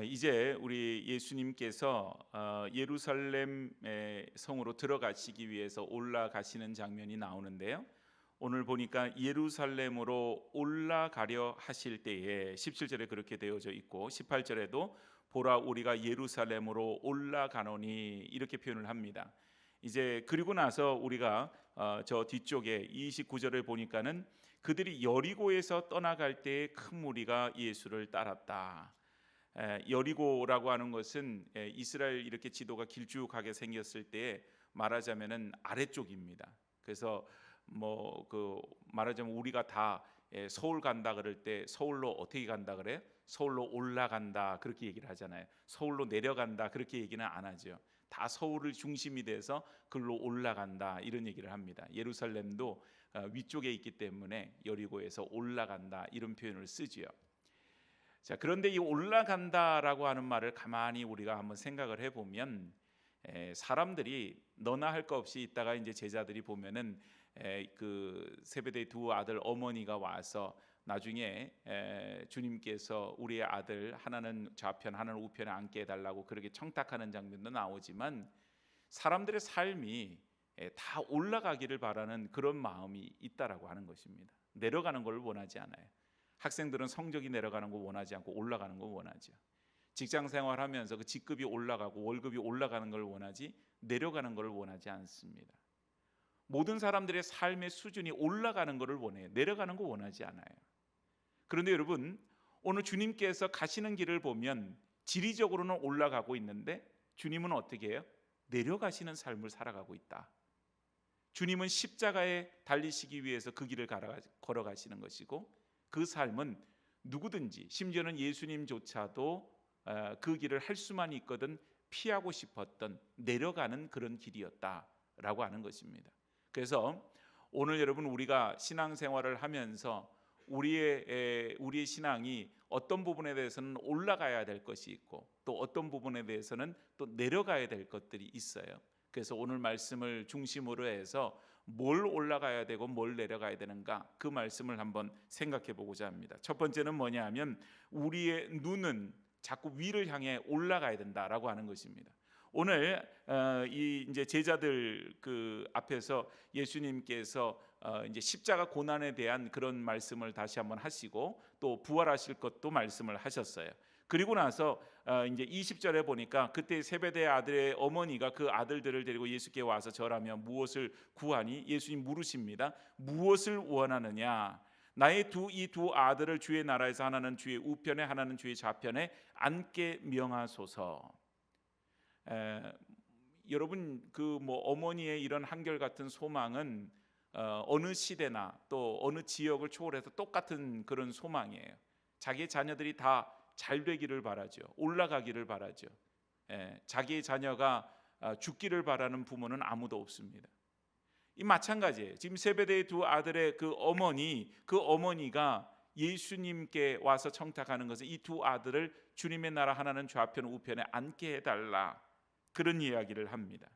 이제 우리 예수님께서 예루살렘 성으로 들어가시기 위해서 올라가시는 장면이 나오는데요. 오늘 보니까 예루살렘으로 올라가려 하실 때에 17절에 그렇게 되어져 있고 18절에도 보라 우리가 예루살렘으로 올라가노니 이렇게 표현을 합니다. 이제 그리고 나서 우리가 저 뒤쪽에 29절을 보니까는 그들이 여리고에서 떠나갈 때에 큰 무리가 예수를 따랐다. 여리고라고 하는 것은 이스라엘 이렇게 지도가 길쭉하게 생겼을 때 말하자면은 아래쪽입니다. 그래서 말하자면 우리가 다 서울 간다 그럴 때 서울로 어떻게 간다 그래? 서울로 올라간다 그렇게 얘기를 하잖아요. 서울로 내려간다 그렇게 얘기는 안 하죠. 다 서울을 중심이 돼서 글로 올라간다 이런 얘기를 합니다. 예루살렘도 위쪽에 있기 때문에 여리고에서 올라간다 이런 표현을 쓰지요. 자, 그런데 이 올라간다라고 하는 말을 가만히 우리가 한번 생각을 해보면 사람들이 너나 할 거 없이 있다가 이제 제자들이 보면은 그 세베대의 두 아들 어머니가 와서 나중에 주님께서 우리의 아들 하나는 좌편 하나는 우편에 앉게 해달라고 그렇게 청탁하는 장면도 나오지만 사람들의 삶이 다 올라가기를 바라는 그런 마음이 있다라고 하는 것입니다. 내려가는 걸 원하지 않아요. 학생들은 성적이 내려가는 거 원하지 않고 올라가는 거 원하죠. 직장 생활하면서 그 직급이 올라가고 월급이 올라가는 걸 원하지 내려가는 걸 원하지 않습니다. 모든 사람들의 삶의 수준이 올라가는 것을 원해요. 내려가는 거 원하지 않아요. 그런데 여러분, 오늘 주님께서 가시는 길을 보면 지리적으로는 올라가고 있는데 주님은 어떻게 해요? 내려가시는 삶을 살아가고 있다. 주님은 십자가에 달리시기 위해서 그 길을 걸어가시는 것이고 그 삶은 누구든지 심지어는 예수님조차도 그 길을 할 수만 있거든 피하고 싶었던 내려가는 그런 길이었다라고 하는 것입니다. 그래서 오늘 여러분 우리가 신앙생활을 하면서 우리의 신앙이 어떤 부분에 대해서는 올라가야 될 것이 있고 또 어떤 부분에 대해서는 또 내려가야 될 것들이 있어요. 그래서 오늘 말씀을 중심으로 해서 뭘 올라가야 되고 뭘 내려가야 되는가 그 말씀을 한번 생각해 보고자 합니다. 첫 번째는 뭐냐 하면 우리의 눈은 자꾸 위를 향해 올라가야 된다라고 하는 것입니다. 오늘 이 이제 제자들 그 앞에서 예수님께서 이제 십자가 고난에 대한 그런 말씀을 다시 한번 하시고 또 부활하실 것도 말씀을 하셨어요. 그리고 나서 이제 20절에 보니까 그때 세베대의 아들의 어머니가 그 아들들을 데리고 예수께 와서 절하며 무엇을 구하니 예수님 물으십니다. 무엇을 원하느냐? 나의 이 두 아들을 주의 나라에서 하나는 주의 우편에 하나는 주의 좌편에 앉게 명하소서. 여러분 그 어머니의 이런 한결같은 소망은 어느 시대나 또 어느 지역을 초월해서 똑같은 그런 소망이에요. 자기의 자녀들이 다 잘 되기를 바라죠. 올라가기를 바라죠. 자기의 자녀가 죽기를 바라는 부모는 아무도 없습니다. 이 마찬가지예요. 지금 세베대의 두 아들의 그 어머니가 예수님께 와서 청탁하는 것은 이 두 아들을 주님의 나라 하나는 좌편 우편에 앉게 해달라 그런 이야기를 합니다.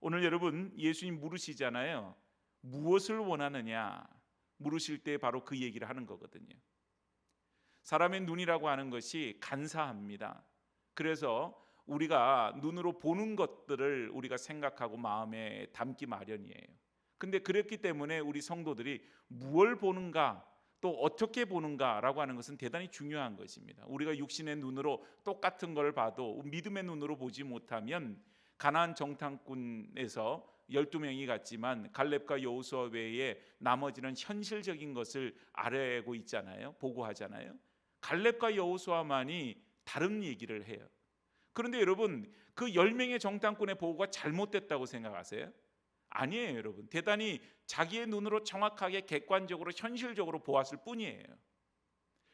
오늘 여러분 예수님 물으시잖아요. 무엇을 원하느냐 물으실 때 바로 그 얘기를 하는 거거든요. 사람의 눈이라고 하는 것이 간사합니다. 그래서 우리가 눈으로 보는 것들을 우리가 생각하고 마음에 담기 마련이에요. 근데 그렇기 때문에 우리 성도들이 무엇을 보는가 또 어떻게 보는가라고 하는 것은 대단히 중요한 것입니다. 우리가 육신의 눈으로 똑같은 걸 봐도 믿음의 눈으로 보지 못하면 가나안 정탐꾼에서 12명이 갔지만 갈렙과 여호수아 외에 나머지는 현실적인 것을 알아내고 있잖아요. 보고하잖아요. 갈렙과 여호수아만이 다른 얘기를 해요. 그런데 여러분 그 10명의 정탐꾼의 보고가 잘못됐다고 생각하세요? 아니에요. 여러분 대단히 자기의 눈으로 정확하게 객관적으로 현실적으로 보았을 뿐이에요.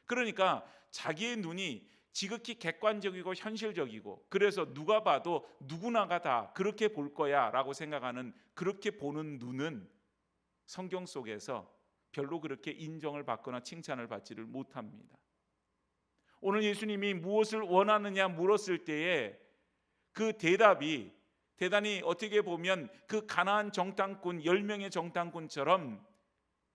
그러니까 자기의 눈이 지극히 객관적이고 현실적이고 그래서 누가 봐도 누구나가 다 그렇게 볼 거야 라고 생각하는 그렇게 보는 눈은 성경 속에서 별로 그렇게 인정을 받거나 칭찬을 받지를 못합니다. 오늘 예수님이 무엇을 원하느냐 물었을 때에 그 대답이 대단히 어떻게 보면 그 가나안 정탐꾼 10명의 정탐꾼처럼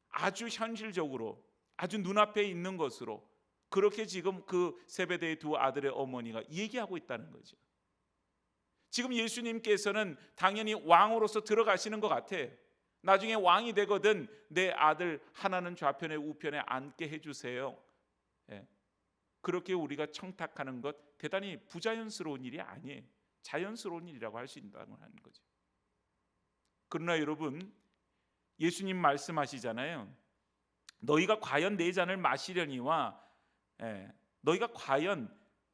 아주 현실적으로 아주 눈앞에 있는 것으로 그렇게 지금 그 세베대의 두 아들의 어머니가 얘기하고 있다는 거죠. 지금 예수님께서는 당연히 왕으로서 들어가시는 것 같아요. 나중에 왕이 되거든 내 아들 하나는 좌편에 우편에 앉게 해주세요. 예. 그렇게 우리가 청탁하는 것 대단히 부자연스러운 일이 아니에요. 자연스러운 일이라고 할 수 있다는 하는 거죠. 그러나 여러분, 예수님 말씀하시잖아요. 너희가 과연 내 잔을 마시려니와 너희가 과연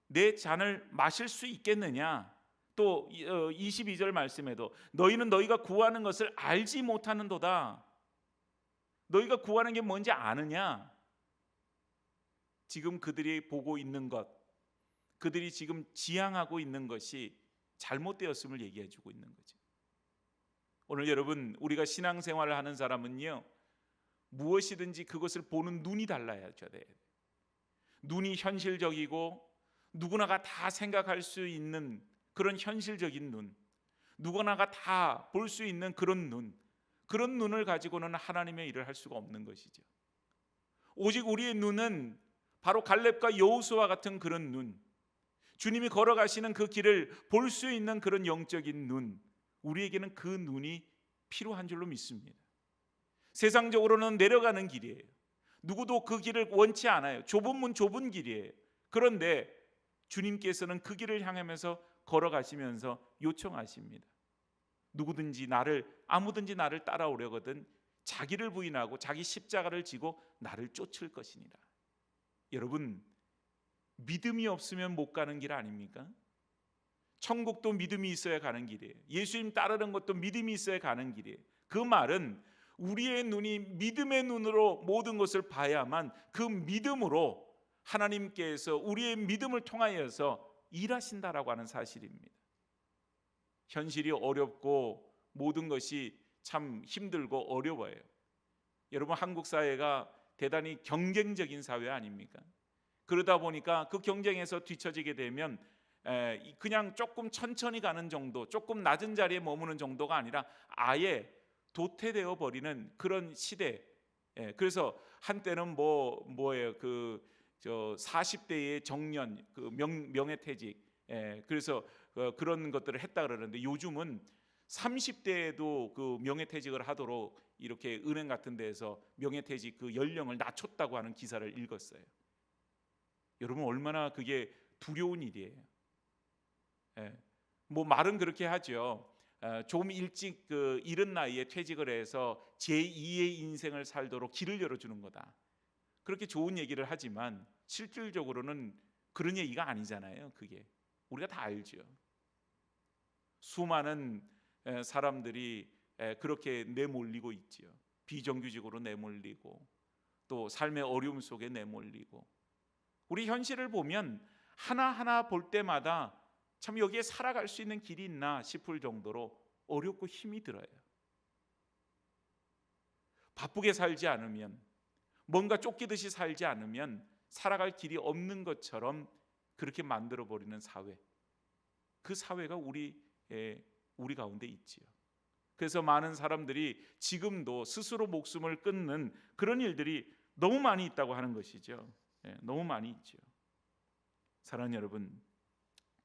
내 잔을 마실 수 있겠느냐. 또 22절 말씀에도 너희는 너희가 구하는 것을 알지 못하는도다. 너희가 구하는 게 뭔지 아느냐. 지금 그들이 보고 있는 것, 그들이 지금 지향하고 있는 것이 잘못되었음을 얘기해 주고 있는 거죠. 오늘 여러분, 우리가 신앙생활을 하는 사람은요, 무엇이든지 그것을 보는 눈이 달라야 돼요. 눈이 현실적이고 누구나가 다 생각할 수 있는 그런 현실적인 눈, 누구나가 다 볼 수 있는 그런 눈, 그런 눈을 가지고는 하나님의 일을 할 수가 없는 것이죠. 오직 우리의 눈은 바로 갈렙과 여호수아 같은 그런 눈, 주님이 걸어가시는 그 길을 볼 수 있는 그런 영적인 눈, 우리에게는 그 눈이 필요한 줄로 믿습니다. 세상적으로는 내려가는 길이에요. 누구도 그 길을 원치 않아요. 좁은 문 좁은 길이에요. 그런데 주님께서는 그 길을 향하면서 걸어가시면서 요청하십니다. 누구든지 아무든지 나를 따라오려거든 자기를 부인하고 자기 십자가를 지고 나를 쫓을 것이니라. 여러분, 믿음이 없으면 못 가는 길 아닙니까? 천국도 믿음이 있어야 가는 길이에요. 예수님 따르는 것도 믿음이 있어야 가는 길이에요. 그 말은 우리의 눈이 믿음의 눈으로 모든 것을 봐야만 그 믿음으로 하나님께서 우리의 믿음을 통하여서 일하신다라고 하는 사실입니다. 현실이 어렵고 모든 것이 참 힘들고 어려워요. 여러분, 한국 사회가 대단히 경쟁적인 사회 아닙니까? 그러다 보니까 그 경쟁에서 뒤처지게 되면 그냥 조금 천천히 가는 정도, 조금 낮은 자리에 머무는 정도가 아니라 아예 도태되어 버리는 그런 시대. 그래서 한때는 뭐예요? 그 40대의 정년, 그 명예퇴직. 그래서 그런 것들을 했다 그러는데 요즘은 30대에도 그 명예퇴직을 하도록 이렇게 은행 같은 데에서 명예퇴직 그 연령을 낮췄다고 하는 기사를 읽었어요. 여러분, 얼마나 그게 두려운 일이에요. 뭐 말은 그렇게 하죠. 좀 일찍 그 이른 나이에 퇴직을 해서 제2의 인생을 살도록 길을 열어주는 거다. 그렇게 좋은 얘기를 하지만 실질적으로는 그런 얘기가 아니잖아요. 그게 우리가 다 알죠. 수많은 사람들이 그렇게 내몰리고 있지요. 비정규직으로 내몰리고 또 삶의 어려움 속에 내몰리고, 우리 현실을 보면 하나하나 볼 때마다 참 여기에 살아갈 수 있는 길이 있나 싶을 정도로 어렵고 힘이 들어요. 바쁘게 살지 않으면, 뭔가 쫓기듯이 살지 않으면 살아갈 길이 없는 것처럼 그렇게 만들어버리는 사회, 그 사회가 우리 가운데 있지요. 그래서 많은 사람들이 지금도 스스로 목숨을 끊는 그런 일들이 너무 많이 있다고 하는 것이죠. 너무 많이 있죠. 사랑하는 여러분,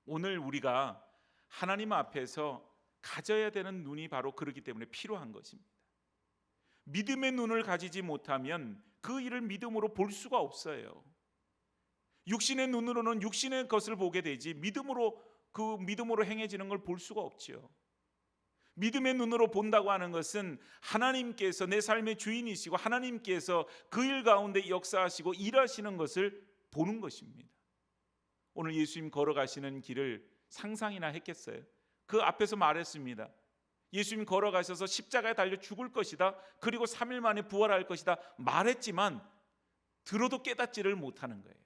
오늘 우리가 하나님 앞에서 가져야 되는 눈이 바로 그렇기 때문에 필요한 것입니다. 믿음의 눈을 가지지 못하면 그 일을 믿음으로 볼 수가 없어요. 육신의 눈으로는 육신의 것을 보게 되지 믿음으로 행해지는 걸 볼 수가 없지요. 믿음의 눈으로 본다고 하는 것은 하나님께서 내 삶의 주인이시고 하나님께서 그 일 가운데 역사하시고 일하시는 것을 보는 것입니다. 오늘 예수님 걸어가시는 길을 상상이나 했겠어요? 그 앞에서 말했습니다. 예수님 걸어가셔서 십자가에 달려 죽을 것이다, 그리고 3일 만에 부활할 것이다 말했지만 들어도 깨닫지를 못하는 거예요.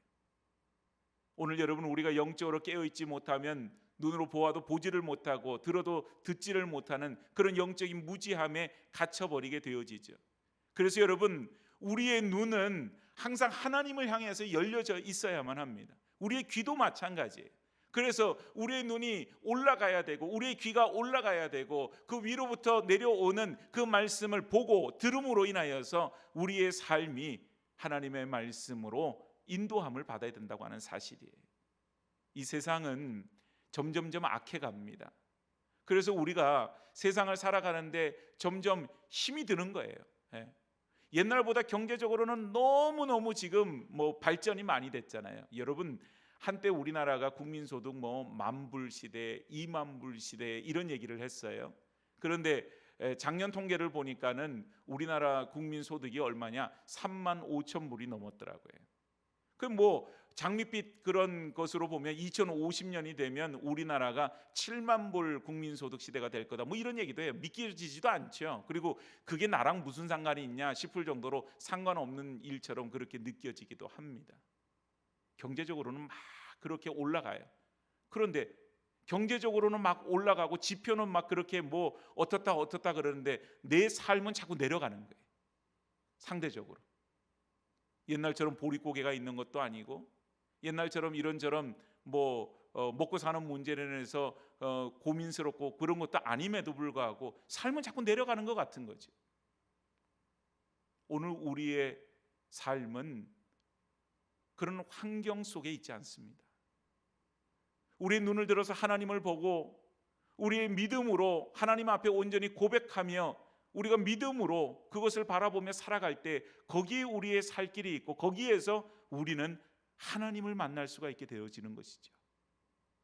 오늘 여러분, 우리가 영적으로 깨어있지 못하면 눈으로 보아도 보지를 못하고 들어도 듣지를 못하는 그런 영적인 무지함에 갇혀버리게 되어지죠. 그래서 여러분, 우리의 눈은 항상 하나님을 향해서 열려져 있어야만 합니다. 우리의 귀도 마찬가지예요. 그래서 우리의 눈이 올라가야 되고 우리의 귀가 올라가야 되고 그 위로부터 내려오는 그 말씀을 보고 들음으로 인하여서 우리의 삶이 하나님의 말씀으로 인도함을 받아야 된다고 하는 사실이에요. 이 세상은 점점점 악해갑니다. 그래서 우리가 세상을 살아가는데 점점 힘이 드는 거예요. 예. 옛날보다 경제적으로는 너무너무 지금 발전이 많이 됐잖아요. 여러분, 한때 우리나라가 국민소득 만불 시대, 2만불 시대 이런 얘기를 했어요. 그런데 작년 통계를 보니까는 우리나라 국민소득이 얼마냐? 3만 5천 불이 넘었더라고요. 그 장밋빛 그런 것으로 보면 2050년이 되면 우리나라가 7만 불 국민소득 시대가 될 거다. 이런 얘기도 해요. 믿기지도 않죠. 그리고 그게 나랑 무슨 상관이 있냐 싶을 정도로 상관없는 일처럼 그렇게 느껴지기도 합니다. 경제적으로는 막 그렇게 올라가요. 그런데 경제적으로는 막 올라가고 지표는 막 그렇게 어떻다 그러는데 내 삶은 자꾸 내려가는 거예요. 상대적으로. 옛날처럼 보릿고개가 있는 것도 아니고 옛날처럼 이런저런 먹고 사는 문제로 인해서 고민스럽고 그런 것도 아님에도 불구하고 삶은 자꾸 내려가는 것 같은 거죠. 오늘 우리의 삶은 그런 환경 속에 있지 않습니다. 우리의 눈을 들어서 하나님을 보고 우리의 믿음으로 하나님 앞에 온전히 고백하며 우리가 믿음으로 그것을 바라보며 살아갈 때 거기에 우리의 살 길이 있고 거기에서 우리는 하나님을 만날 수가 있게 되어지는 것이죠.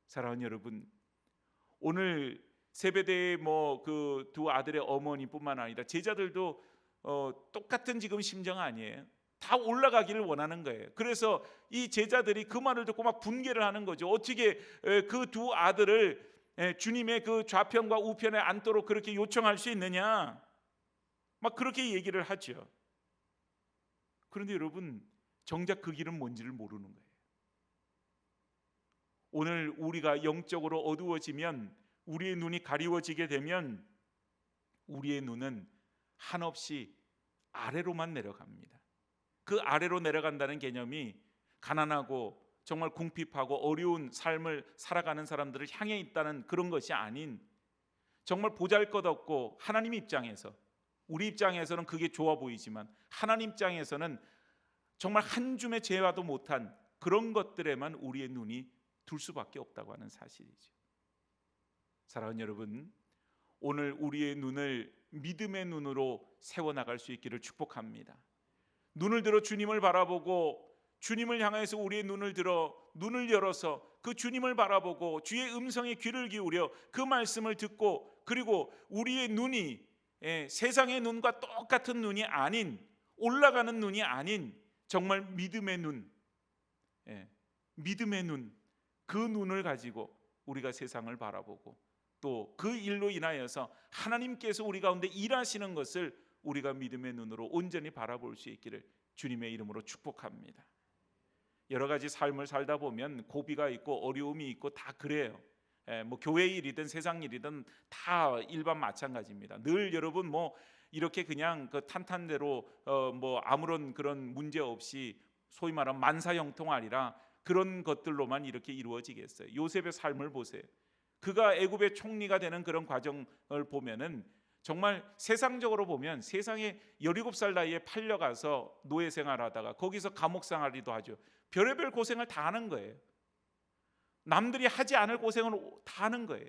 사랑하는 여러분, 오늘 세베대의 그 두 아들의 어머니뿐만 아니라 제자들도 똑같은 지금 심정 아니에요. 다 올라가기를 원하는 거예요. 그래서 이 제자들이 그 말을 듣고 막 분개를 하는 거죠. 어떻게 그 두 아들을 주님의 그 좌편과 우편에 앉도록 그렇게 요청할 수 있느냐? 막 그렇게 얘기를 하죠. 그런데 여러분, 정작 그 길은 뭔지를 모르는 거예요. 오늘 우리가 영적으로 어두워지면, 우리의 눈이 가리워지게 되면 우리의 눈은 한없이 아래로만 내려갑니다. 그 아래로 내려간다는 개념이 가난하고 정말 궁핍하고 어려운 삶을 살아가는 사람들을 향해 있다는 그런 것이 아닌, 정말 보잘것없고 하나님 입장에서, 우리 입장에서는 그게 좋아 보이지만 하나님 입장에서는 정말 한 줌의 재화도 못한 그런 것들에만 우리의 눈이 둘 수밖에 없다고 하는 사실이죠. 사랑하는 여러분, 오늘 우리의 눈을 믿음의 눈으로 세워나갈 수 있기를 축복합니다. 눈을 들어 주님을 바라보고 주님을 향해서 우리의 눈을 열어서 그 주님을 바라보고 주의 음성에 귀를 기울여 그 말씀을 듣고, 그리고 우리의 눈이 세상의 눈과 똑같은 눈이 아닌, 올라가는 눈이 아닌 정말 믿음의 눈, 믿음의 눈, 그 눈을 가지고 우리가 세상을 바라보고 또 그 일로 인하여서 하나님께서 우리 가운데 일하시는 것을 우리가 믿음의 눈으로 온전히 바라볼 수 있기를 주님의 이름으로 축복합니다. 여러 가지 삶을 살다 보면 고비가 있고 어려움이 있고 다 그래요. 교회 일이든 세상 일이든 다 일반 마찬가지입니다. 늘 여러분 이렇게 그냥 그 탄탄대로 아무런 그런 문제 없이 소위 말하면 만사형통하리라 그런 것들로만 이렇게 이루어지겠어요. 요셉의 삶을 보세요. 그가 애굽의 총리가 되는 그런 과정을 보면은 정말 세상적으로 보면 세상에 17살 나이에 팔려가서 노예 생활하다가 거기서 감옥 생활이도 하죠. 별의별 고생을 다 하는 거예요. 남들이 하지 않을 고생을 다 하는 거예요.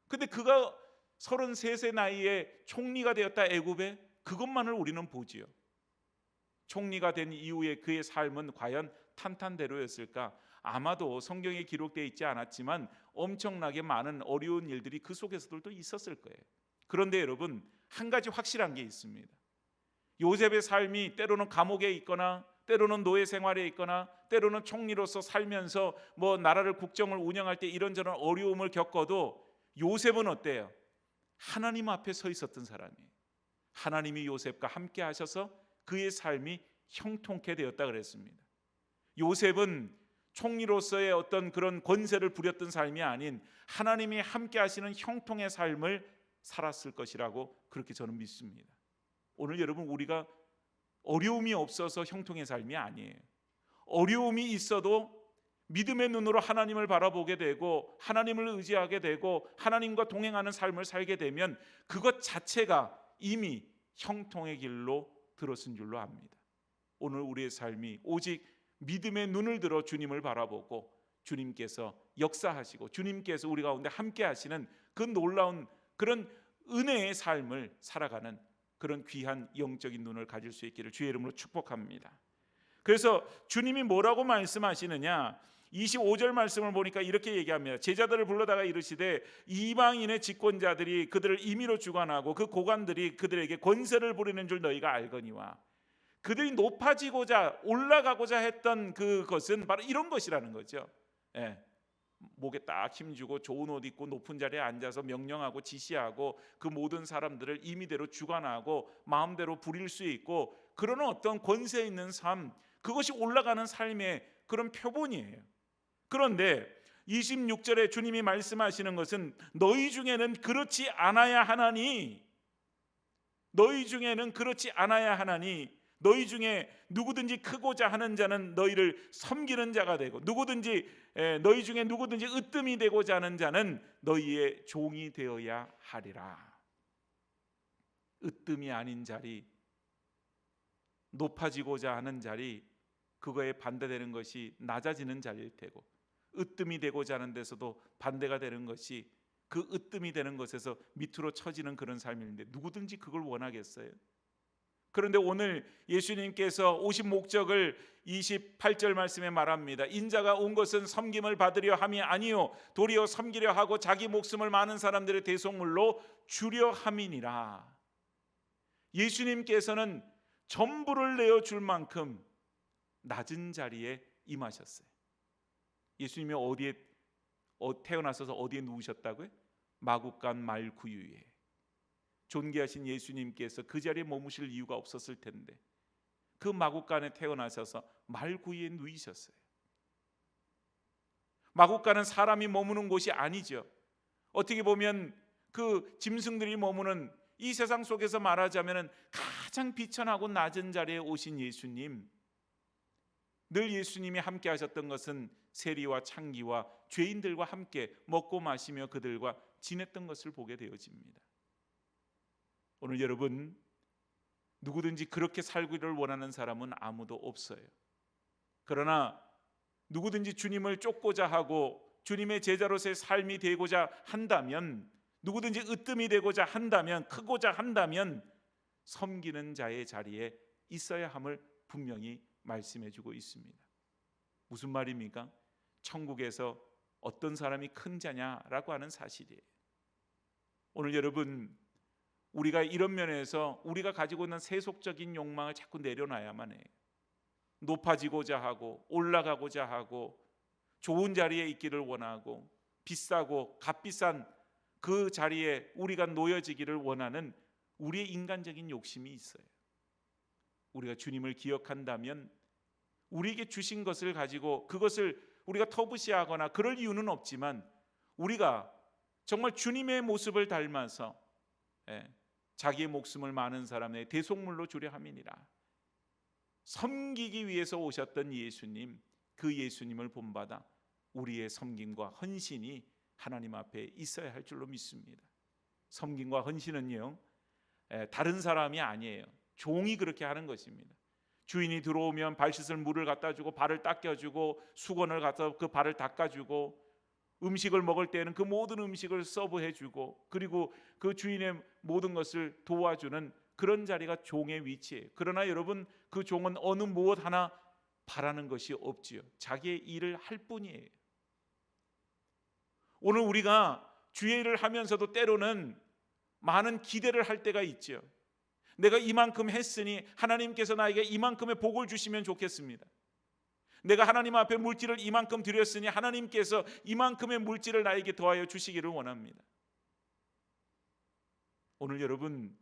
근데 그가 33세 나이에 총리가 되었다 애굽에, 그것만을 우리는 보지요. 총리가 된 이후에 그의 삶은 과연 탄탄대로였을까? 아마도 성경에 기록되어 있지 않았지만 엄청나게 많은 어려운 일들이 그 속에서도 있었을 거예요. 그런데 여러분, 한 가지 확실한 게 있습니다. 요셉의 삶이 때로는 감옥에 있거나 때로는 노예 생활에 있거나 때로는 총리로서 살면서 나라를 국정을 운영할 때 이런저런 어려움을 겪어도 요셉은 어때요? 하나님 앞에 서 있었던 사람이에요. 하나님이 요셉과 함께 하셔서 그의 삶이 형통케 되었다 그랬습니다. 요셉은 총리로서의 어떤 그런 권세를 부렸던 삶이 아닌 하나님이 함께 하시는 형통의 삶을 살았을 것이라고 그렇게 저는 믿습니다. 오늘 여러분, 우리가 어려움이 없어서 형통의 삶이 아니에요. 어려움이 있어도 믿음의 눈으로 하나님을 바라보게 되고 하나님을 의지하게 되고 하나님과 동행하는 삶을 살게 되면 그것 자체가 이미 형통의 길로 들어선 줄로 압니다. 오늘 우리의 삶이 오직 믿음의 눈을 들어 주님을 바라보고 주님께서 역사하시고 주님께서 우리 가운데 함께 하시는 그 놀라운 그런 은혜의 삶을 살아가는 그런 귀한 영적인 눈을 가질 수 있기를 주의 이름으로 축복합니다. 그래서 주님이 뭐라고 말씀하시느냐, 25절 말씀을 보니까 이렇게 얘기합니다. 제자들을 불러다가 이르시되 이방인의 집권자들이 그들을 임의로 주관하고 그 고관들이 그들에게 권세를 부리는 줄 너희가 알거니와. 그들이 높아지고자 올라가고자 했던 그것은 바로 이런 것이라는 거죠. 목에 딱 힘주고 좋은 옷 입고 높은 자리에 앉아서 명령하고 지시하고 그 모든 사람들을 임의대로 주관하고 마음대로 부릴 수 있고 그런 어떤 권세 있는 삶, 그것이 올라가는 삶의 그런 표본이에요. 그런데 26절에 주님이 말씀하시는 것은 너희 중에는 그렇지 않아야 하나니, 너희 중에는 그렇지 않아야 하나니, 너희 중에 누구든지 크고자 하는 자는 너희를 섬기는 자가 되고 너희 중에 누구든지 으뜸이 되고자 하는 자는 너희의 종이 되어야 하리라. 으뜸이 아닌 자리, 높아지고자 하는 자리, 그거에 반대되는 것이 낮아지는 자리일 테고, 으뜸이 되고자 하는 데서도 반대가 되는 것이 그 으뜸이 되는 것에서 밑으로 처지는 그런 삶인데 누구든지 그걸 원하겠어요? 그런데 오늘 예수님께서 오신 목적을 28절 말씀에 말합니다. 인자가 온 것은 섬김을 받으려 함이 아니요 도리어 섬기려 하고 자기 목숨을 많은 사람들의 대속물로 주려 함이니라. 예수님께서는 전부를 내어줄 만큼 낮은 자리에 임하셨어요. 예수님이 어디에 태어나셔서 어디에 누우셨다고요? 마구간 말구유에. 존귀하신 예수님께서 그 자리에 머무실 이유가 없었을 텐데 그 마구간에 태어나셔서 말구유에 누이셨어요. 마구간은 사람이 머무는 곳이 아니죠. 어떻게 보면 그 짐승들이 머무는 이 세상 속에서 말하자면 가장 비천하고 낮은 자리에 오신 예수님, 늘 예수님이 함께 하셨던 것은 세리와 창기와 죄인들과 함께 먹고 마시며 그들과 지냈던 것을 보게 되어집니다. 오늘 여러분, 누구든지 그렇게 살기를 원하는 사람은 아무도 없어요. 그러나 누구든지 주님을 쫓고자 하고 주님의 제자로서의 삶이 되고자 한다면, 누구든지 으뜸이 되고자 한다면, 크고자 한다면 섬기는 자의 자리에 있어야 함을 분명히 말씀해 주고 있습니다. 무슨 말입니까? 천국에서 어떤 사람이 큰 자냐라고 하는 사실이에요. 오늘 여러분, 우리가 이런 면에서 우리가 가지고 있는 세속적인 욕망을 자꾸 내려놔야만 해요. 높아지고자 하고 올라가고자 하고 좋은 자리에 있기를 원하고 비싸고 값비싼 그 자리에 우리가 놓여지기를 원하는 우리의 인간적인 욕심이 있어요. 우리가 주님을 기억한다면 우리에게 주신 것을 가지고 그것을 우리가 터부시하거나 그럴 이유는 없지만 우리가 정말 주님의 모습을 닮아서 자기의 목숨을 많은 사람의 대속물로 주려 함이니라. 섬기기 위해서 오셨던 예수님, 그 예수님을 본받아 우리의 섬김과 헌신이 하나님 앞에 있어야 할 줄로 믿습니다. 섬김과 헌신은요, 다른 사람이 아니에요. 종이 그렇게 하는 것입니다. 주인이 들어오면 발 씻을 물을 갖다 주고 발을 닦여주고 수건을 갖다 그 발을 닦아주고 음식을 먹을 때에는 그 모든 음식을 서브해주고 그리고 그 주인의 모든 것을 도와주는 그런 자리가 종의 위치예요. 그러나 여러분, 그 종은 어느 무엇 하나 바라는 것이 없지요. 자기의 일을 할 뿐이에요. 오늘 우리가 주의 일을 하면서도 때로는 많은 기대를 할 때가 있죠. 내가 이만큼 했으니 하나님께서 나에게 이만큼의 복을 주시면 좋겠습니다. 내가 하나님 앞에 물질을 이만큼 드렸으니 하나님께서 이만큼의 물질을 나에게 더하여 주시기를 원합니다. 오늘 여러분,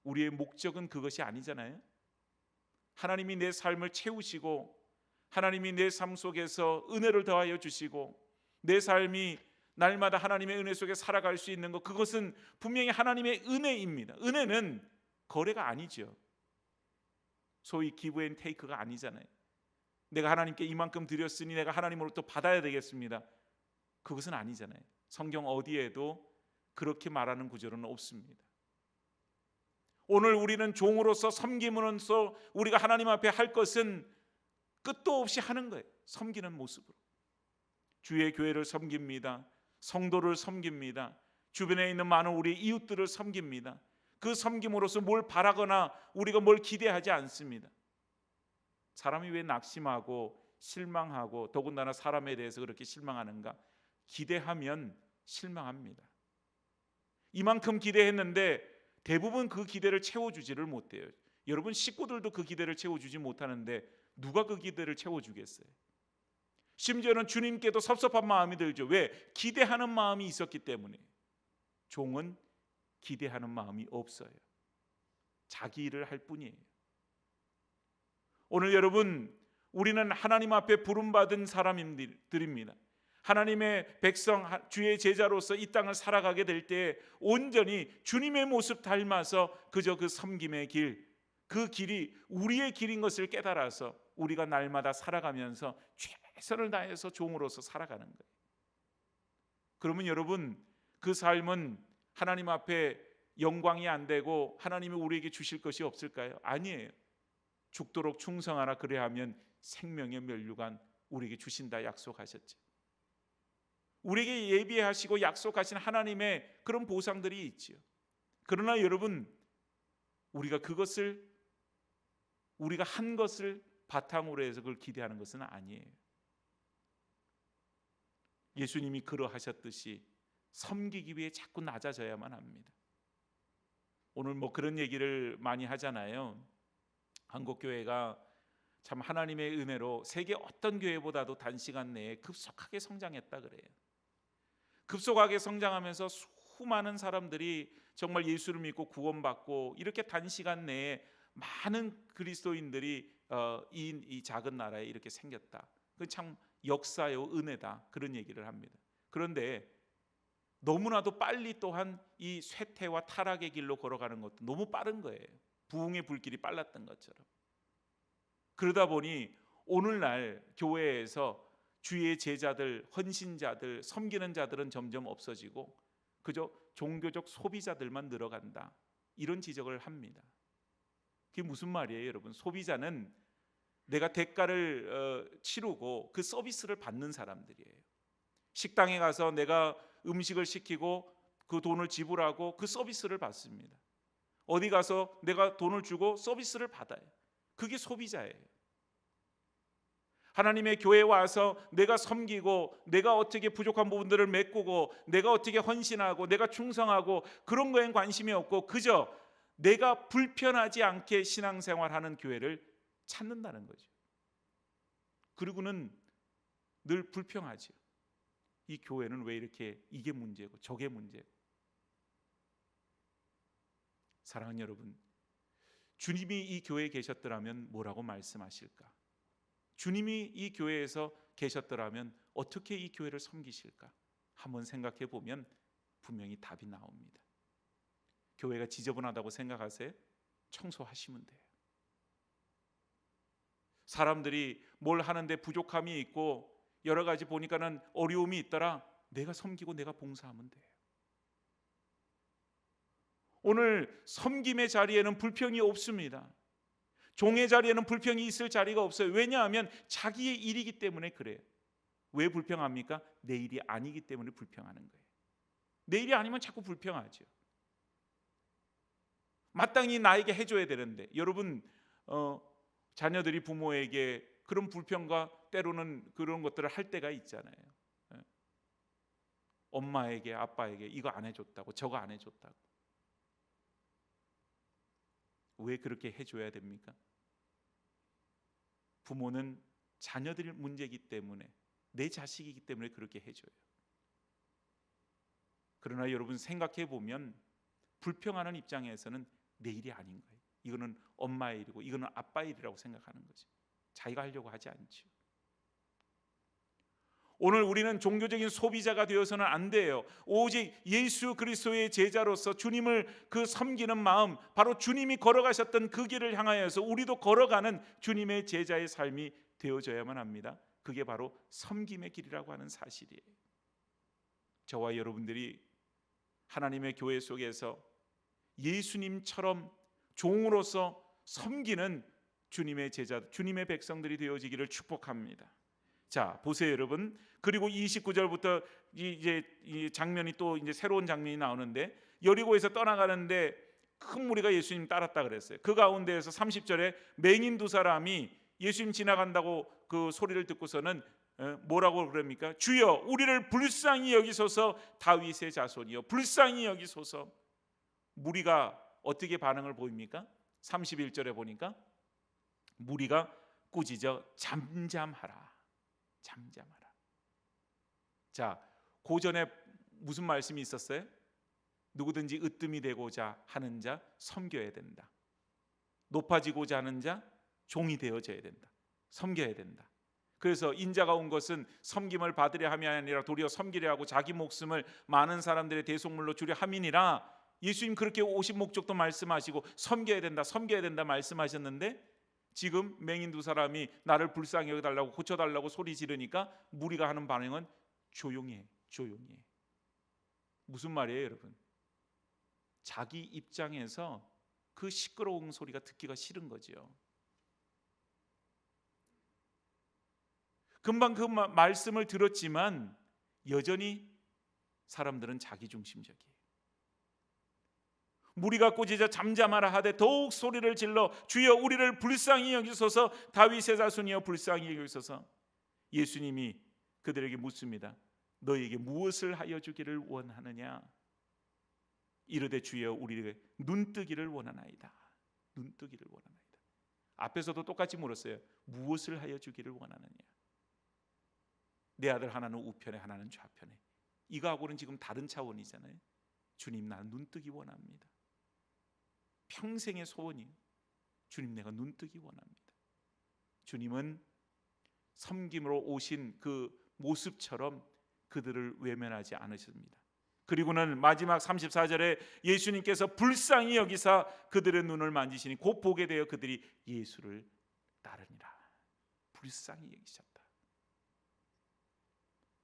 우리의 목적은 그것이 아니잖아요. 하나님이 내 삶을 채우시고 하나님이 내 삶 속에서 은혜를 더하여 주시고 내 삶이 날마다 하나님의 은혜 속에 살아갈 수 있는 것, 그것은 분명히 하나님의 은혜입니다. 은혜는 거래가 아니죠. 소위 기브 앤 테이크가 아니잖아요. 내가 하나님께 이만큼 드렸으니 내가 하나님으로부터 받아야 되겠습니다. 그것은 아니잖아요. 성경 어디에도 그렇게 말하는 구절은 없습니다. 오늘 우리는 종으로서 섬김으로써 우리가 하나님 앞에 할 것은 끝도 없이 하는 거예요. 섬기는 모습으로. 주의 교회를 섬깁니다. 성도를 섬깁니다. 주변에 있는 많은 우리 이웃들을 섬깁니다. 그 섬김으로써 뭘 바라거나 우리가 뭘 기대하지 않습니다. 사람이 왜 낙심하고 실망하고 더군다나 사람에 대해서 그렇게 실망하는가? 기대하면 실망합니다. 이만큼 기대했는데 대부분 그 기대를 채워주지를 못해요. 여러분 식구들도 그 기대를 채워주지 못하는데 누가 그 기대를 채워주겠어요? 심지어는 주님께도 섭섭한 마음이 들죠. 왜? 기대하는 마음이 있었기 때문에. 종은 기대하는 마음이 없어요. 자기 일을 할 뿐이에요. 오늘 여러분, 우리는 하나님 앞에 부름받은 사람들입니다. 하나님의 백성, 주의 제자로서 이 땅을 살아가게 될 때 온전히 주님의 모습 닮아서 그저 그 섬김의 길, 그 길이 우리의 길인 것을 깨달아서 우리가 날마다 살아가면서 최선을 다해서 종으로서 살아가는 거예요. 그러면 여러분, 그 삶은 하나님 앞에 영광이 안 되고 하나님이 우리에게 주실 것이 없을까요? 아니에요. 죽도록 충성하라 그래야 하면 생명의 면류관 우리에게 주신다 약속하셨죠. 우리에게 예비하시고 약속하신 하나님의 그런 보상들이 있지요. 그러나 여러분, 우리가 한 것을 바탕으로 해서 그걸 기대하는 것은 아니에요. 예수님이 그러하셨듯이 섬기기 위해 자꾸 낮아져야만 합니다. 오늘 그런 얘기를 많이 하잖아요. 한국교회가 참 하나님의 은혜로 세계 어떤 교회보다도 단시간 내에 급속하게 성장했다 그래요. 급속하게 성장하면서 수많은 사람들이 정말 예수를 믿고 구원받고 이렇게 단시간 내에 많은 그리스도인들이 이 작은 나라에 이렇게 생겼다. 그 참 역사요, 은혜다, 그런 얘기를 합니다. 그런데 너무나도 빨리 또한 이 쇠퇴와 타락의 길로 걸어가는 것도 너무 빠른 거예요. 부흥의 불길이 빨랐던 것처럼. 그러다 보니 오늘날 교회에서 주의 제자들, 헌신자들, 섬기는 자들은 점점 없어지고 그저 종교적 소비자들만 늘어간다, 이런 지적을 합니다. 그게 무슨 말이에요, 여러분? 소비자는 내가 대가를 치르고 그 서비스를 받는 사람들이에요. 식당에 가서 내가 음식을 시키고 그 돈을 지불하고 그 서비스를 받습니다. 어디 가서 내가 돈을 주고 서비스를 받아요. 그게 소비자예요. 하나님의 교회에 와서 내가 섬기고 내가 어떻게 부족한 부분들을 메꾸고 내가 어떻게 헌신하고 내가 충성하고 그런 거엔 관심이 없고 그저 내가 불편하지 않게 신앙생활하는 교회를 찾는다는 거죠. 그리고는 늘 불평하죠. 이 교회는 왜 이렇게 이게 문제고 저게 문제고. 사랑하는 여러분, 주님이 이 교회에 계셨더라면 뭐라고 말씀하실까? 주님이 이 교회에서 계셨더라면 어떻게 이 교회를 섬기실까? 한번 생각해 보면 분명히 답이 나옵니다. 교회가 지저분하다고 생각하세요? 청소하시면 돼요. 사람들이 뭘 하는데 부족함이 있고 여러 가지 보니까는 어려움이 있더라. 내가 섬기고 내가 봉사하면 돼요. 오늘 섬김의 자리에는 불평이 없습니다. 종의 자리에는 불평이 있을 자리가 없어요. 왜냐하면 자기의 일이기 때문에 그래요. 왜 불평합니까? 내 일이 아니기 때문에 불평하는 거예요. 내 일이 아니면 자꾸 불평하죠. 마땅히 나에게 해줘야 되는데, 여러분 자녀들이 부모에게 그런 불평과 때로는 그런 것들을 할 때가 있잖아요. 엄마에게 아빠에게 이거 안 해줬다고 저거 안 해줬다고. 왜 그렇게 해줘야 됩니까? 부모는 자녀들 문제이기 때문에, 내 자식이기 때문에 그렇게 해줘요. 그러나 여러분 생각해 보면 불평하는 입장에서는 내 일이 아닌 거예요. 이거는 엄마의 일이고 이거는 아빠의 일이라고 생각하는 거죠. 자기가 하려고 하지 않죠. 오늘 우리는 종교적인 소비자가 되어서는 안 돼요. 오직 예수 그리스도의 제자로서 주님을 그 섬기는 마음, 바로 주님이 걸어가셨던 그 길을 향하여서 우리도 걸어가는 주님의 제자의 삶이 되어져야만 합니다. 그게 바로 섬김의 길이라고 하는 사실이에요. 저와 여러분들이 하나님의 교회 속에서 예수님처럼 종으로서 섬기는 주님의 제자, 주님의 백성들이 되어지기를 축복합니다. 자, 보세요, 여러분. 그리고 29절부터 이제 이 장면이 또 이제 새로운 장면이 나오는데, 여리고에서 떠나가는데 큰 무리가 예수님 따랐다 그랬어요. 그 가운데에서 30절에 맹인 두 사람이 예수님 지나간다고 그 소리를 듣고서는 뭐라고 그럽니까? 주여, 우리를 불쌍히 여기소서. 다윗의 자손이여, 불쌍히 여기소서. 무리가 어떻게 반응을 보입니까? 31절에 보니까 무리가 꾸짖어 잠잠하라, 잠잠하라. 자, 고전에 무슨 말씀이 있었어요? 누구든지 으뜸이 되고자 하는 자 섬겨야 된다. 높아지고자 하는 자 종이 되어져야 된다. 섬겨야 된다. 그래서 인자가 온 것은 섬김을 받으려 함이 아니라 도리어 섬기려 하고 자기 목숨을 많은 사람들의 대속물로 주려 함이니라. 예수님 그렇게 오신 목적도 말씀하시고 섬겨야 된다, 섬겨야 된다 말씀하셨는데, 지금 맹인 두 사람이 나를 불쌍히 여겨달라고, 고쳐달라고 소리 지르니까 무리가 하는 반응은 조용히 해, 조용히 해. 무슨 말이에요, 여러분? 자기 입장에서 그 시끄러운 소리가 듣기가 싫은 거죠. 금방 그 말씀을 들었지만 여전히 사람들은 자기중심적이에요. 무리가 꾸짖어 잠잠하라 하되 더욱 소리를 질러 주여, 우리를 불쌍히 여기소서. 다윗의 자손이여, 불쌍히 여기소서. 예수님이 그들에게 묻습니다. 너에게 무엇을 하여 주기를 원하느냐? 이르되 주여, 우리에게 눈뜨기를 원하나이다. 눈뜨기를 원하나이다. 앞에서도 똑같이 물었어요. 무엇을 하여 주기를 원하느냐? 내 아들 하나는 우편에, 하나는 좌편에. 이거하고는 지금 다른 차원이잖아요. 주님, 나는 눈뜨기 원합니다. 평생의 소원이에요. 주님, 내가 눈뜨기 원합니다. 주님은 섬김으로 오신 그 모습처럼 그들을 외면하지 않으십니다. 그리고는 마지막 34절에 예수님께서 불쌍히 여기사 그들의 눈을 만지시니 곧 보게 되어 그들이 예수를 따르니라. 불쌍히 여기셨다.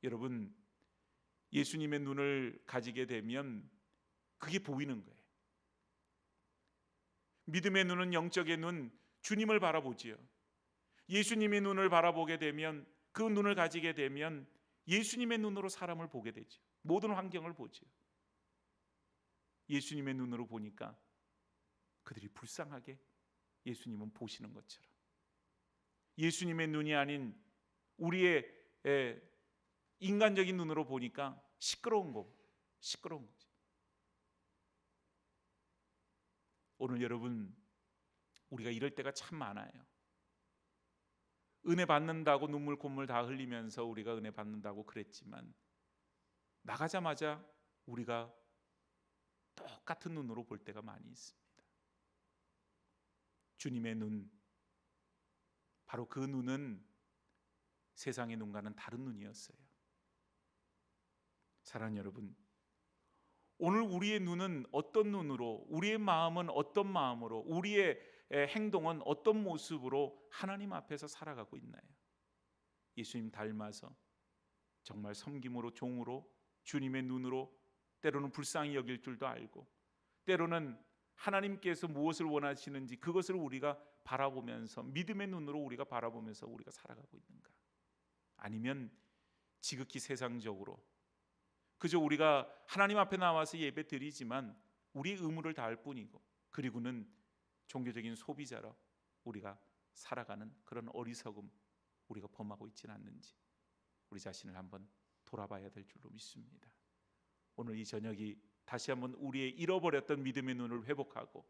여러분, 예수님의 눈을 가지게 되면 그게 보이는 거예요. 믿음의 눈은, 영적의 눈, 주님을 바라보지요. 예수님의 눈을 바라보게 되면, 그 눈을 가지게 되면 예수님의 눈으로 사람을 보게 되죠. 모든 환경을 보죠. 예수님의 눈으로 보니까 그들이 불쌍하게 예수님은 보시는 것처럼, 예수님의 눈이 아닌 우리의 인간적인 눈으로 보니까 시끄러운 거죠. 오늘 여러분, 우리가 이럴 때가 참 많아요. 은혜 받는다고 눈물 콧물 다 흘리면서 우리가 은혜 받는다고 그랬지만, 나가자마자 우리가 똑같은 눈으로 볼 때가 많이 있습니다. 주님의 눈, 바로 그 눈은 세상의 눈과는 다른 눈이었어요. 사랑하는 여러분, 오늘 우리의 눈은 어떤 눈으로, 우리의 마음은 어떤 마음으로, 우리의 행동은 어떤 모습으로 하나님 앞에서 살아가고 있나요? 예수님 닮아서 정말 섬김으로, 종으로, 주님의 눈으로 때로는 불쌍히 여길 줄도 알고, 때로는 하나님께서 무엇을 원하시는지 그것을 우리가 바라보면서, 믿음의 눈으로 우리가 바라보면서 우리가 살아가고 있는가? 아니면 지극히 세상적으로 그저 우리가 하나님 앞에 나와서 예배 드리지만 우리의 의무를 다할 뿐이고, 그리고는 종교적인 소비자로 우리가 살아가는 그런 어리석음, 우리가 범하고 있지는 않는지 우리 자신을 한번 돌아봐야 될 줄로 믿습니다. 오늘 이 저녁이 다시 한번 우리의 잃어버렸던 믿음의 눈을 회복하고,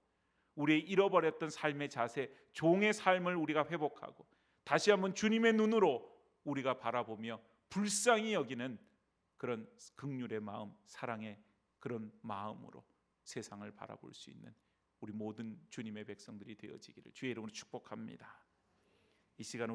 우리의 잃어버렸던 삶의 자세, 종의 삶을 우리가 회복하고, 다시 한번 주님의 눈으로 우리가 바라보며 불쌍히 여기는 그런 긍휼의 마음, 사랑의 그런 마음으로 세상을 바라볼 수 있는 우리 모든 주님의 백성들이 되어지기를 주의 이름으로 축복합니다. 이 시간